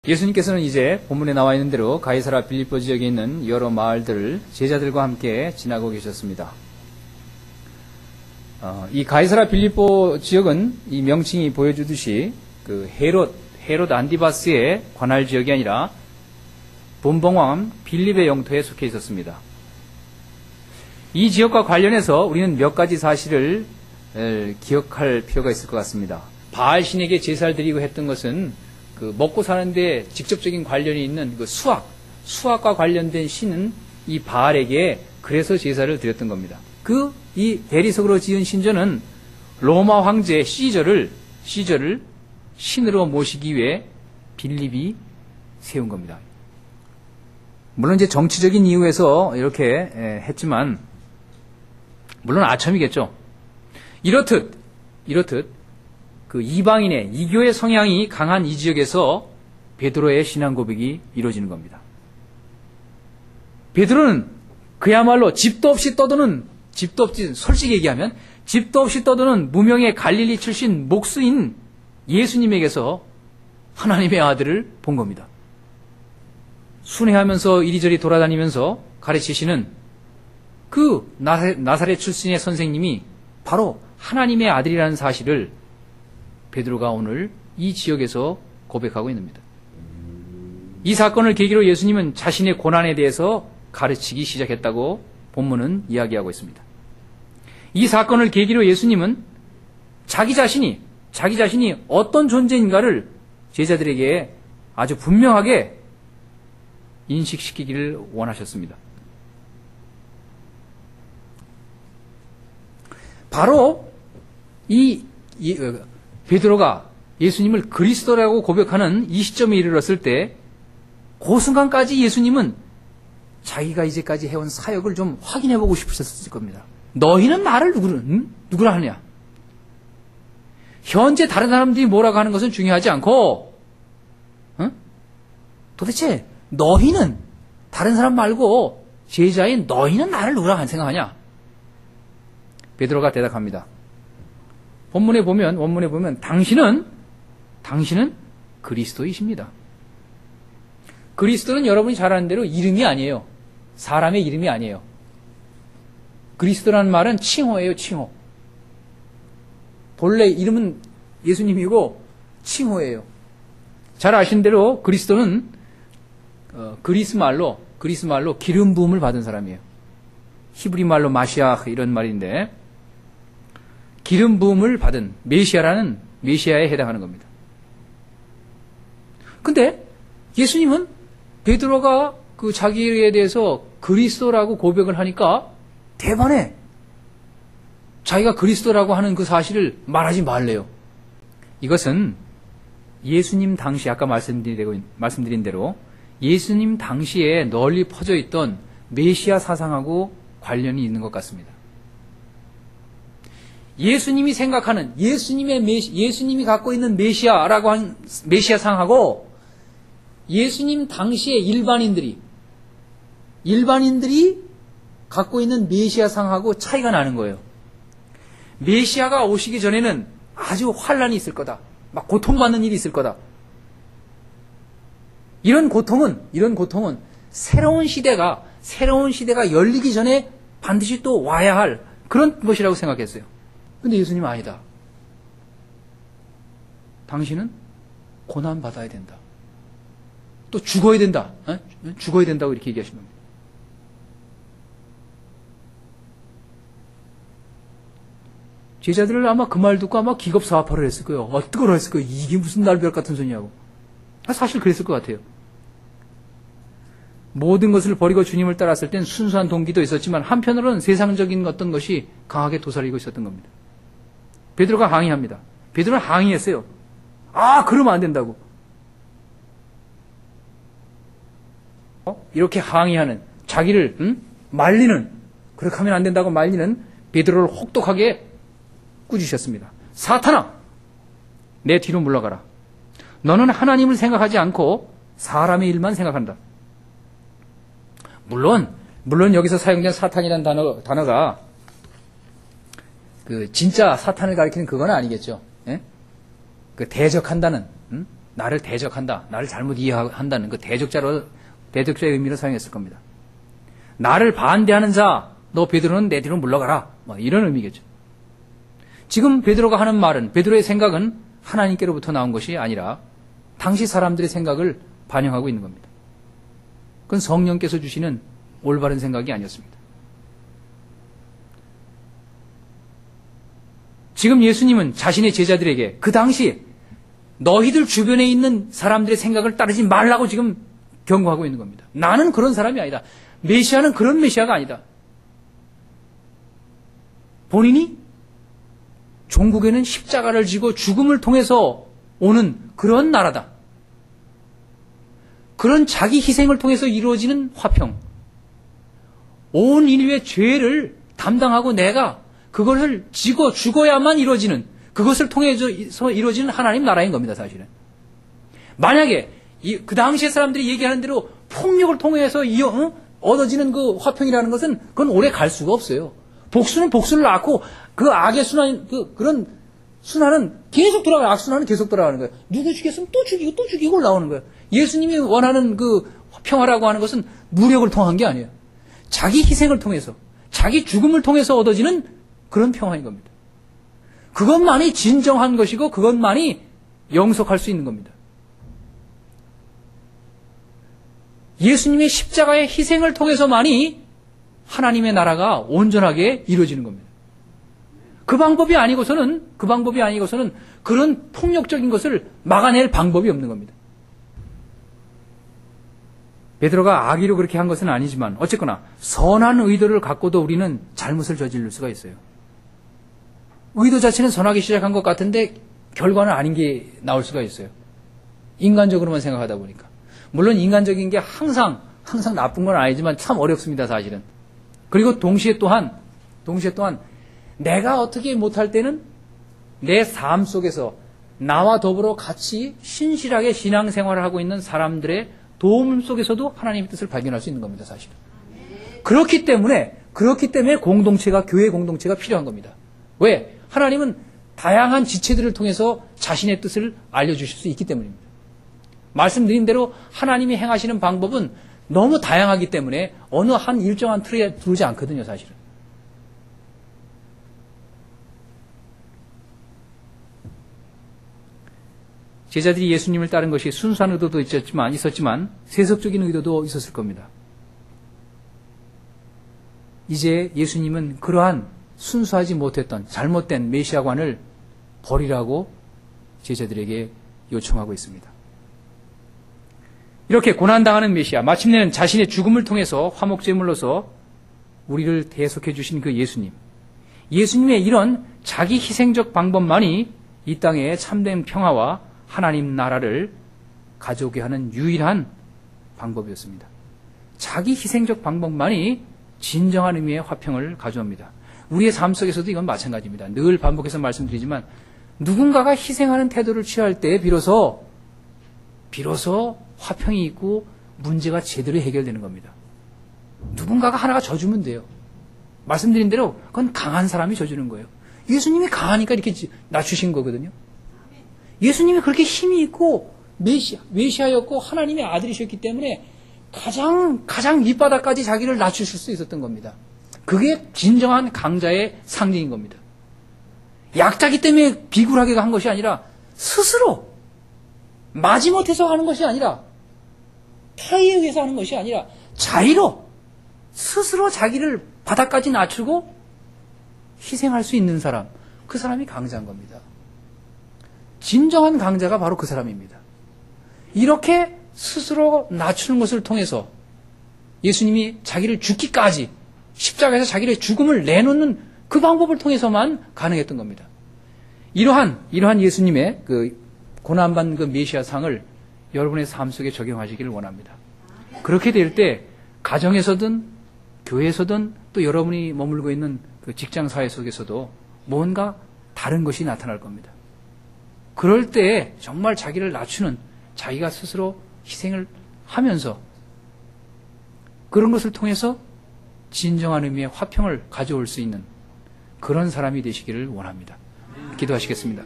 예수님께서는 이제 본문에 나와 있는 대로 가이사라 빌립보 지역에 있는 여러 마을들을 제자들과 함께 지나고 계셨습니다. 이 가이사라 빌립보 지역은 이 명칭이 보여주듯이 그 헤롯 안디바스의 관할 지역이 아니라 본봉왕 빌립의 영토에 속해 있었습니다. 이 지역과 관련해서 우리는 몇 가지 사실을 기억할 필요가 있을 것 같습니다. 바알 신에게 제사를 드리고 했던 것은 그 먹고 사는데 직접적인 관련이 있는 그 수학과 관련된 신은 이 바알에게 그래서 제사를 드렸던 겁니다. 이 대리석으로 지은 신전은 로마 황제 시저를 신으로 모시기 위해 빌립이 세운 겁니다. 물론 이제 정치적인 이유에서 이렇게 했지만 물론 아첨이겠죠. 이렇듯 그 이방인의 이교의 성향이 강한 이 지역에서 베드로의 신앙 고백이 이루어지는 겁니다. 베드로는 그야말로 솔직히 얘기하면 집도 없이 떠도는 무명의 갈릴리 출신 목수인 예수님에게서 하나님의 아들을 본 겁니다. 순회하면서 이리저리 돌아다니면서 가르치시는 그 나사렛 출신의 선생님이 바로 하나님의 아들이라는 사실을 베드로가 오늘 이 지역에서 고백하고 있습니다. 이 사건을 계기로 예수님은 자신의 고난에 대해서 가르치기 시작했다고 본문은 이야기하고 있습니다. 이 사건을 계기로 예수님은 자기 자신이 어떤 존재인가를 제자들에게 아주 분명하게 인식시키기를 원하셨습니다. 바로 베드로가 예수님을 그리스도라고 고백하는 이 시점에 이르렀을 때 그 순간까지 예수님은 자기가 이제까지 해온 사역을 좀 확인해보고 싶으셨을 겁니다. 너희는 나를 누구라 하느냐? 현재 다른 사람들이 뭐라고 하는 것은 중요하지 않고 도대체 너희는 다른 사람 말고 제자인 너희는 나를 누구라 생각하냐? 베드로가 대답합니다. 원문에 보면 당신은 그리스도이십니다. 그리스도는 여러분이 잘 아는 대로 이름이 아니에요. 사람의 이름이 아니에요. 그리스도라는 말은 칭호예요, 칭호. 본래 이름은 예수님이고 칭호예요. 잘 아시는 대로 그리스도는 그리스 말로 기름 부음을 받은 사람이에요. 히브리 말로 마시아 이런 말인데 기름 부음을 받은 메시아에 해당하는 겁니다. 근데 예수님은 베드로가 그 자기에 대해서 그리스도라고 고백을 하니까 대반에 자기가 그리스도라고 하는 그 사실을 말하지 말래요. 이것은 예수님 당시 아까 말씀드린 대로 예수님 당시에 널리 퍼져 있던 메시아 사상하고 관련이 있는 것 같습니다. 예수님이 생각하는 예수님이 갖고 있는 메시아라고 한 메시아 상하고 예수님 당시의 일반인들이 갖고 있는 메시아 상하고 차이가 나는 거예요. 메시아가 오시기 전에는 아주 환란이 있을 거다. 막 고통받는 일이 있을 거다. 이런 고통은 새로운 시대가 열리기 전에 반드시 또 와야 할 그런 것이라고 생각했어요. 근데 예수님은 아니다. 당신은 고난받아야 된다. 또 죽어야 된다. 죽어야 된다고 이렇게 얘기하시는 겁니다. 제자들을 아마 그 말 듣고 아마 기겁사합하려 했을 거예요. 뜨거워 했을 거예요. 이게 무슨 날벼락 같은 소리냐고. 사실 그랬을 것 같아요. 모든 것을 버리고 주님을 따랐을 땐 순수한 동기도 있었지만 한편으로는 세상적인 어떤 것이 강하게 도사리고 있었던 겁니다. 베드로가 항의합니다. 베드로는 항의했어요. 그러면 안 된다고. 이렇게 항의하는 자기를 말리는 그렇게 하면 안 된다고 말리는 베드로를 혹독하게 꾸짖으셨습니다. 사탄아, 내 뒤로 물러가라. 너는 하나님을 생각하지 않고 사람의 일만 생각한다. 물론 여기서 사용된 사탄이라는 단어가 그 진짜 사탄을 가리키는 그건 아니겠죠. 예? 그 대적한다는 나를 대적한다, 나를 잘못 이해한다는 그 대적자의 의미로 사용했을 겁니다. 나를 반대하는 자, 너 베드로는 내 뒤로 물러가라, 뭐 이런 의미겠죠. 지금 베드로가 하는 말은, 베드로의 생각은 하나님께로부터 나온 것이 아니라 당시 사람들의 생각을 반영하고 있는 겁니다. 그건 성령께서 주시는 올바른 생각이 아니었습니다. 지금 예수님은 자신의 제자들에게 그 당시 너희들 주변에 있는 사람들의 생각을 따르지 말라고 지금 경고하고 있는 겁니다. 나는 그런 사람이 아니다. 메시아는 그런 메시아가 아니다. 본인이 종국에는 십자가를 지고 죽음을 통해서 오는 그런 나라다. 그런 자기 희생을 통해서 이루어지는 화평. 온 인류의 죄를 담당하고 내가 그것을 지고 죽어야만 이루어지는, 그것을 통해서 이루어지는 하나님 나라인 겁니다, 사실은. 만약에 그 당시의 사람들이 얘기하는 대로 폭력을 통해서 얻어지는 그 화평이라는 것은 그건 오래 갈 수가 없어요. 복수는 복수를 낳고 그 악의 순환, 그런 순환은 계속 돌아가요. 악순환은 계속 돌아가는 거예요. 누구 죽였으면 또 죽이고 또 죽이고 나오는 거예요. 예수님이 원하는 그 평화라고 하는 것은 무력을 통한 게 아니에요. 자기 희생을 통해서, 자기 죽음을 통해서 얻어지는 그런 평화인 겁니다. 그것만이 진정한 것이고 그것만이 영속할 수 있는 겁니다. 예수님의 십자가의 희생을 통해서만이 하나님의 나라가 온전하게 이루어지는 겁니다. 그 방법이 아니고서는 그런 폭력적인 것을 막아낼 방법이 없는 겁니다. 베드로가 악의로 그렇게 한 것은 아니지만 어쨌거나 선한 의도를 갖고도 우리는 잘못을 저지를 수가 있어요. 의도 자체는 선하게 시작한 것 같은데 결과는 아닌 게 나올 수가 있어요. 인간적으로만 생각하다 보니까. 물론 인간적인 게 항상 나쁜 건 아니지만 참 어렵습니다, 사실은. 그리고 동시에 또한 내가 어떻게 못할 때는 내 삶 속에서 나와 더불어 같이 신실하게 신앙생활을 하고 있는 사람들의 도움 속에서도 하나님의 뜻을 발견할 수 있는 겁니다, 사실은. 그렇기 때문에 공동체가, 교회 공동체가 필요한 겁니다. 왜? 하나님은 다양한 지체들을 통해서 자신의 뜻을 알려주실 수 있기 때문입니다. 말씀드린 대로 하나님이 행하시는 방법은 너무 다양하기 때문에 어느 한 일정한 틀에 두지 않거든요, 사실은. 제자들이 예수님을 따른 것이 순수한 의도도 있었지만 세속적인 의도도 있었을 겁니다. 이제 예수님은 그러한 순수하지 못했던 잘못된 메시아관을 버리라고 제자들에게 요청하고 있습니다. 이렇게 고난당하는 메시아, 마침내는 자신의 죽음을 통해서 화목제물로서 우리를 대속해 주신 그 예수님. 예수님의 이런 자기 희생적 방법만이 이 땅에 참된 평화와 하나님 나라를 가져오게 하는 유일한 방법이었습니다. 자기 희생적 방법만이 진정한 의미의 화평을 가져옵니다. 우리의 삶 속에서도 이건 마찬가지입니다. 늘 반복해서 말씀드리지만 누군가가 희생하는 태도를 취할 때 비로소 화평이 있고 문제가 제대로 해결되는 겁니다. 누군가가 하나가 져주면 돼요. 말씀드린 대로 그건 강한 사람이 져주는 거예요. 예수님이 강하니까 이렇게 낮추신 거거든요. 예수님이 그렇게 힘이 있고 메시아였고 하나님의 아들이셨기 때문에 가장 밑바닥까지 자기를 낮추실 수 있었던 겁니다. 그게 진정한 강자의 상징인 겁니다. 약자기 때문에 비굴하게 한 것이 아니라 스스로 마지못해서 하는 것이 아니라 타의에 의해서 하는 것이 아니라 자의로 스스로 자기를 바닥까지 낮추고 희생할 수 있는 사람, 그 사람이 강자인 겁니다. 진정한 강자가 바로 그 사람입니다. 이렇게 스스로 낮추는 것을 통해서 예수님이 자기를 죽기까지 십자가에서 자기의 죽음을 내놓는 그 방법을 통해서만 가능했던 겁니다. 이러한 예수님의 그 고난받는 그 메시아상을 여러분의 삶 속에 적용하시기를 원합니다. 그렇게 될 때 가정에서든 교회에서든 또 여러분이 머물고 있는 그 직장 사회 속에서도 뭔가 다른 것이 나타날 겁니다. 그럴 때 정말 자기를 낮추는, 자기가 스스로 희생을 하면서 그런 것을 통해서 진정한 의미의 화평을 가져올 수 있는 그런 사람이 되시기를 원합니다. 기도하시겠습니다.